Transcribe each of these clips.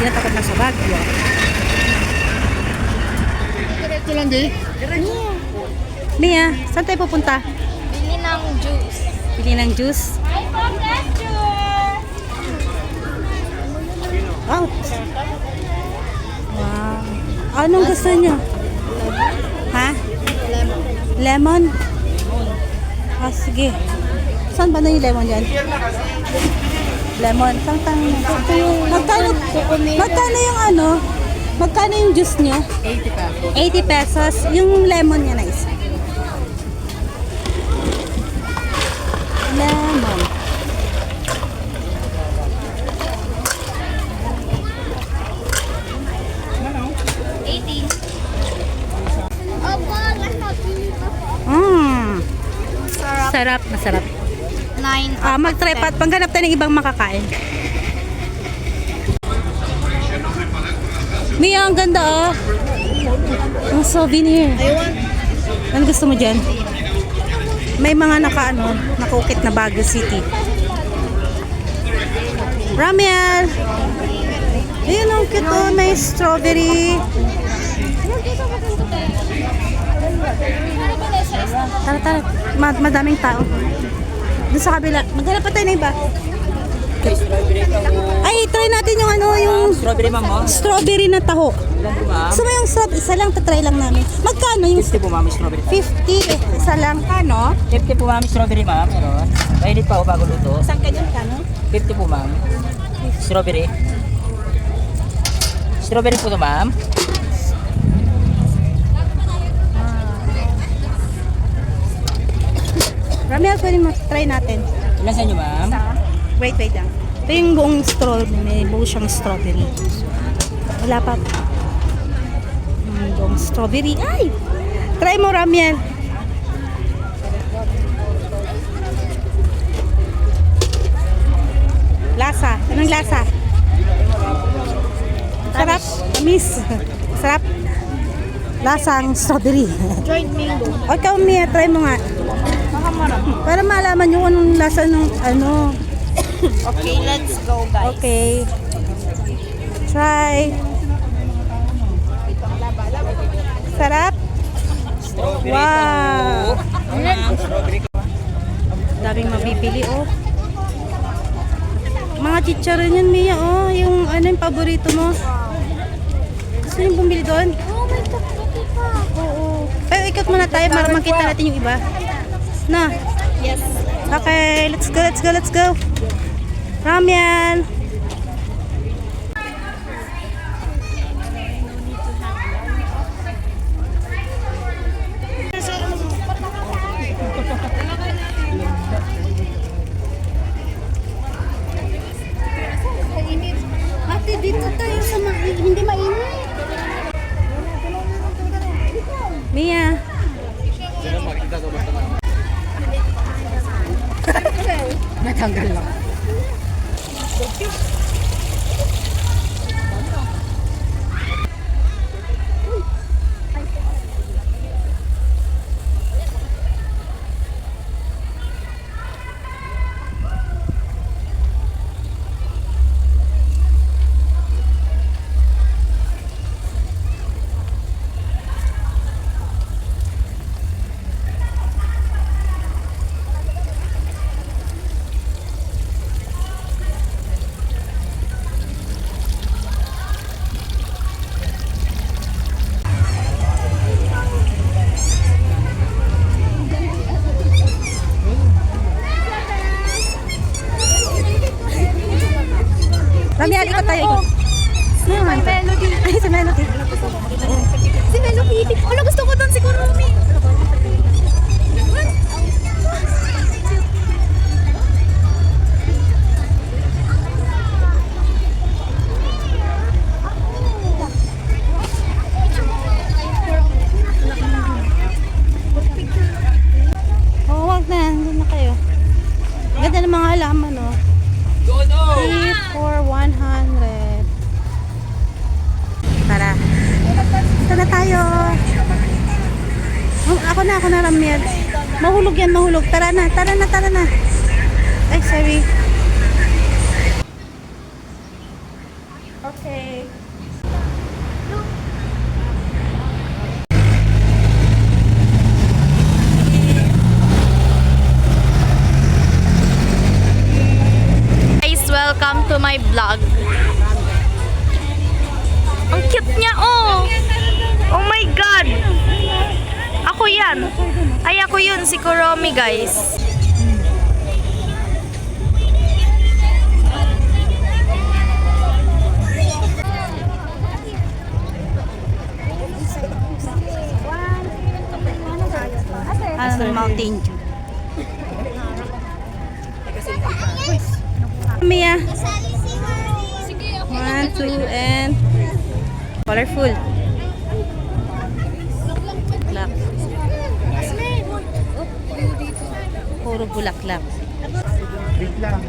Hindi na takot na sa Baguio. Diretso lang di. Mia, saan tayo pupunta? Bili ng juice. Pili ng juice. I found that juice! Wow. Wow. Anong gusto nyo? Ha? Lemon? Ah, sige. Saan ba na yung lemon yan? Lemon. Magkano yung ano? Magkano yung juice nyo? 80 pesos. Yung lemon niya na isa. Lemon. Sarap. Masarap. 9. Mag-try pa at pangganap tayo ng ibang makakain. Mia, ang ganda oh. Ang souvenir. Ano gusto mo dyan? May mga nakaukit na Baguio City. Ramiel! Ayun ang cute oh. May strawberry. Tara. Madaming tao. Doon sa kabila. Maghanap pa tayo na iba. Ay, try natin yung yung Strawberry ma'am. strawberry na taho. Ilan po ma'am? Gusto mo yung strawberry? Isa lang, tatry lang namin. Magkano yung 50 po ma'am, strawberry. 50? Isa lang. Kano? 50 po ma'am, strawberry ma'am. Meron. Mainit pa o bago luto. Saan ka dyan? Kano? 50 po ma'am. Strawberry. Strawberry po to ma'am. Ramiel, pwede mo try natin. Ilan sa inyo ma'am? Wait lang. Ito yung buong strawberry. May buo siyang strawberry. Wala pa. Buong strawberry. Ay! Try mo, Ramiel. Lasa. Anong lasa? Sarap. Tamis. Sarap. Lasang strawberry. Dried mango. O, ikaw, Mia, try mo nga. Para malaman yung anong lasa ng Okay, let's go guys. Okay. Try. Sarap? Strawberry Wow. Strawberry. Daming mabibili, oh. Mga chicharon yan, Mia, oh. Yung yung paborito mo. Gusto niyo bumili doon? Oh my God, pa. Oo. Pero ikot muna tayo para makita natin yung iba. Na. Yes. Okay, let's go. Ramiel. Ate, dito tayo sa hindi mainit. Mia. Natanggal lang. Ramiel, ikot tayo, ikot. Si Melody. Ay, si Melody. Si Melody. Ano gusto ko doon si Kurumi? Oh, wag na. Doon na kayo. Ganda ng mga halaman, oh. 3 for 100. Tara. Ito na tayo. Oh, ako na, Ramiel. Mahulog yan, mahulog. Tara na. Ay, sorry. Okay. Guys, welcome to my vlog. Ang cute niya, oh! Oh my God! Ako yan. Ay, ako yun, si Kuromi, guys. Ano, Mountain Dew. Mia. 1, 2, and colorful. Black. Puro bulaklak. Wait lang.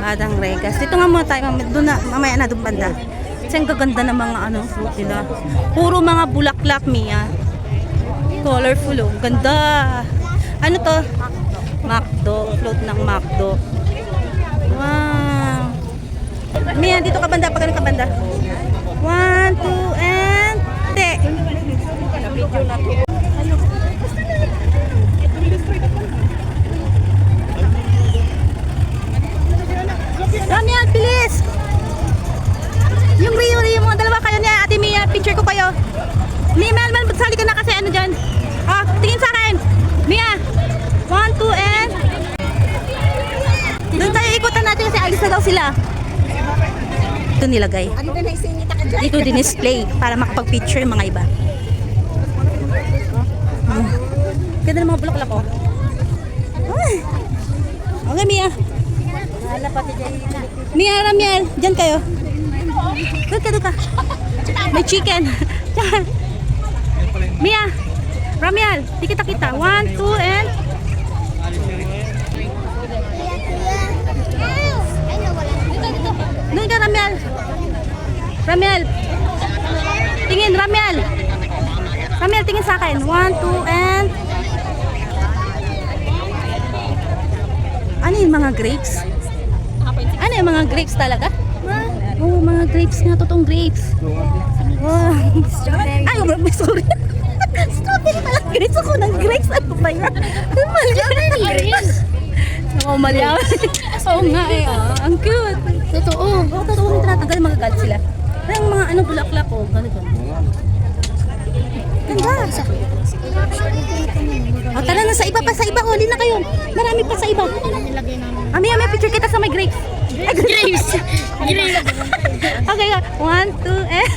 Badang Regas. Dito nga muna tayo, doon na, mamaya na doon banda. Kasi ang gaganda ng mga ano, fruit nila. Puro mga bulaklak, Mia. Colorful, oh. Ganda. Ano to? Macdo. Float ng Macdo. Wow. Mia, dito ka banda. Pag ka banda. 1, 2, and... Te. Ramian, bilis! Yung Rio, mga dalawa kayo ni Ate Mia. Picture ko kayo. Mia, Melman, magsali ka na kasi ano dyan. Ah, tingin sa akin. Mia, 1, 2, and... Doon tayo ikutan natin kasi alis na daw sila. Ito nilagay. Dito din display para makapag-picture yung mga iba. Ganda ng mga bulaklak ko. Okay, Mia. Mia, Ramiel, dyan kayo. Doon ka. May chicken. Mia, Ramiel, di kita. 1, 2, and... Doon ka, Ramiel. Ramiel. Tingin, Ramiel. Ramiel, tingin sa akin. 1, 2, and... Ano yung mga grapes? Ano yung mga grapes talaga? Oo, mga grapes nga. Totoong grapes. Wow. Ay, sorry. Strawberry pala grapes. Ako ng grapes. Ano ba yan? Strawberry. Oo, malyaw. Oo nga eh. Ang cute. Totoo. Oo, totoo rin tinatanggal. Magagalit sila. Pero yung mga ano, bulaklak ko. Ganito. Ganda. O, tara na sa iba pa. Sa iba. Huli na kayo. Marami pa sa iba. Mia, may picture kita sa my grapes. Ay, grapes. Okay, 1, 2, and...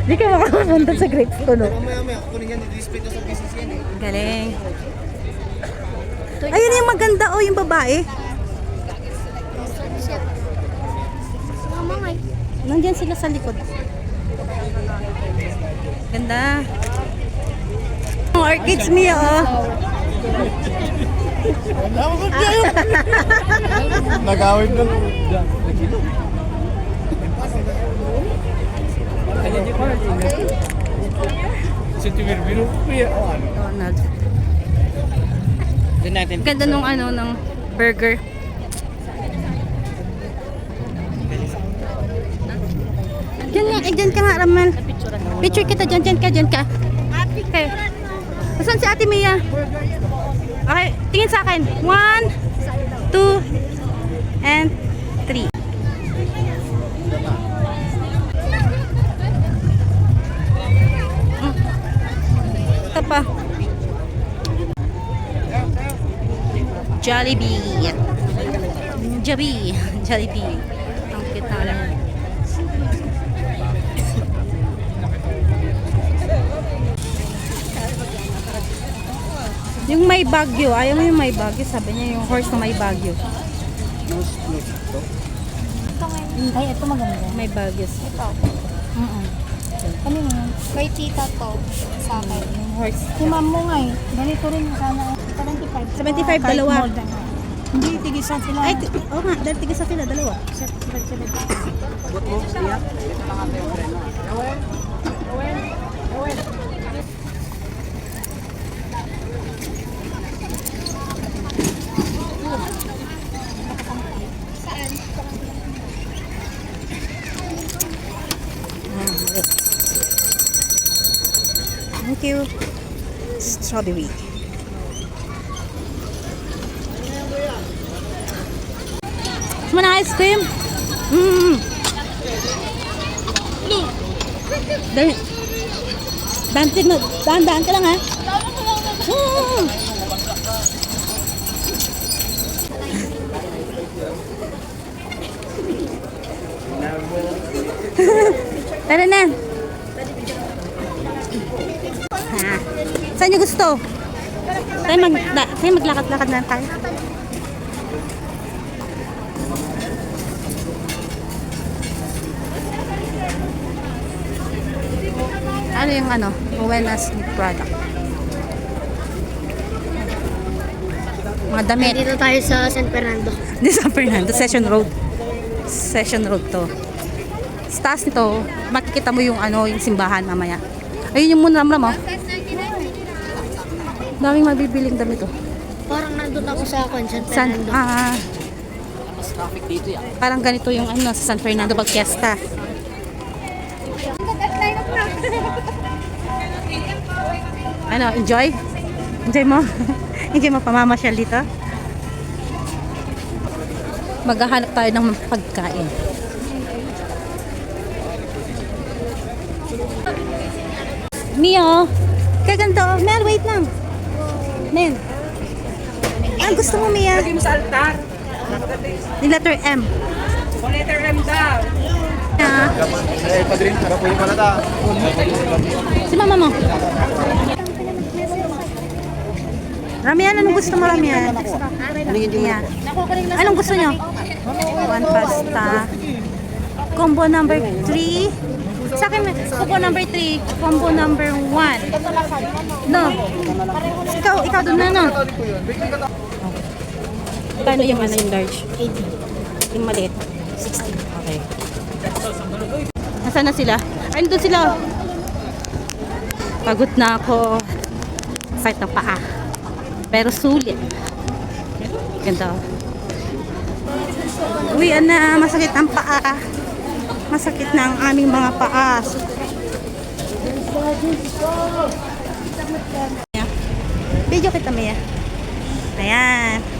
Hindi ka makapunta sa grapes ko, no? Mamaya, kukunin yan. I-display to sa business yan eh. Galing. Ayun yung maganda, oh, yung babae. Nandiyan sila sa likod. Ganda. Orchids, Mia, oh. Nag-awit na. Si Timir Biro, kuya. Donald. Doon natin. Ganda nung ano, ng burger. Diyan nga, dyan ka nga, Ramel. Picture kita dyan ka. Okay. Saan si Ate Mia? Okay, tingin sa akin. 1, 2, and 3. Ito pa. Jollibee. Jollibee. Ang cute na lang. Yung may bagyo, ayaw mo yung may bagyo, sabi niya yung horse na may bagyo. Ay, ito maganda. May bagyo. Ito. Ano yun? Kay tita to. Sa akin. Yung horse. Si ma'am mo nga eh. Ganito rin sana. 75. 75, dalawa. Hindi, tigisan sila. Ay, oo nga, dahil tigisa sila, dalawa. Thank you. Strawberry. Mana ice cream? Dahil, dahan ka lang ha. Tara na. Ha. Saan niyo gusto? Tayo maglakad-lakad na tayo. Ano yung ano? Wellness product. Mga damit. Dito tayo sa San Fernando. Di San Fernando, Session Road. Session Road to. Sa taas nito, makikita mo yung ano, yung simbahan mamaya. Ayun yung munram-ram oh. Daming mabibiling damit oh. Parang nandun ako sa San San, Fernando. Mas traffic dito yan. parang ganito yung ano sa San Fernando pag fiesta. Ano, enjoy? Enjoy mo? Enjoy mo pamamasyal dito? Maghahanap tayo ng pagkain. Mio, kaganda oh. Mel, wait lang. Mel. Ah, gusto mo, Mia? Lagay mo sa altar. Yung letter M. O letter M daw. Ah, Eh, padrin, harap po yung palata. si mama mo. Ramian, anong gusto mo, Ramian? Yeah. Anong gusto nyo? One pasta. Combo number 3. Sa akin, combo number 3. Combo number 1. No. Ikaw doon na, no? Paano yung ano yung large? 80. Yung maliit? 60. Okay. Nasaan na sila? Ay, doon sila. Pagod na ako. Sakit ng paa. Pero sulit. Ganda. Uy, na masakit ang paa. Masakit na ang aming mga paa. Video kita, Mia. Ayan.